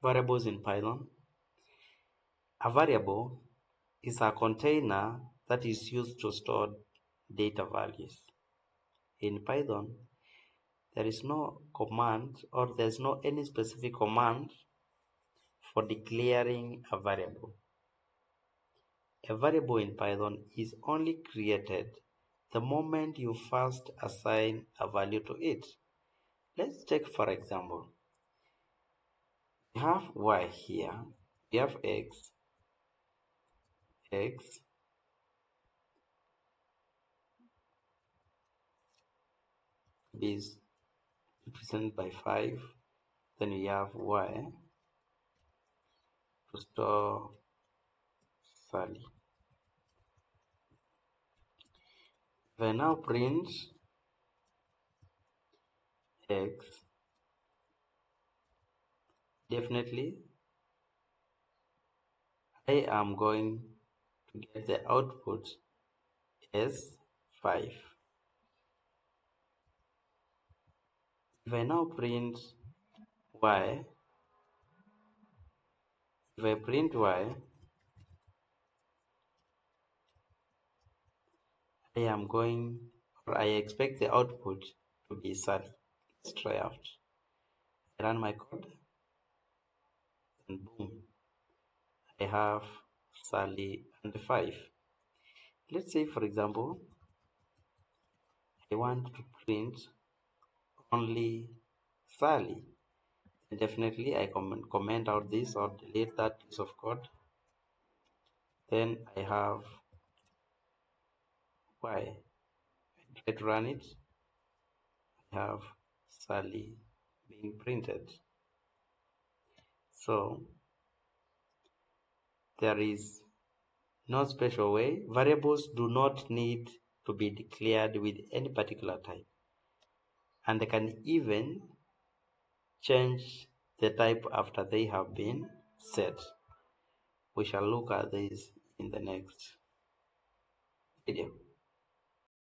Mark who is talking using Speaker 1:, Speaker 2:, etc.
Speaker 1: Variables in Python. A variable is a container that is used to store data values. In Python, there is no command or there's no any specific command for declaring a variable. A variable in Python is only created the moment you first assign a value to it. Let's take for example, we have y here, we have x is represented by 5, then we have y to store Sally. If I now print x, definitely I am going to get the output as 5. If I now print y, if I print y, I am going, or I expect the output to be Sally. Let's try out. I run my code, and boom, I have Sally and 5. Let's say, for example, I want to print only Sally. And definitely, I comment out this or delete that piece of code. Then I have y. I try to run it. I have Sally being printed. So there is no special way. Variables do not need to be declared with any particular type, and they can even change the type after they have been set. We shall look at this in the next video.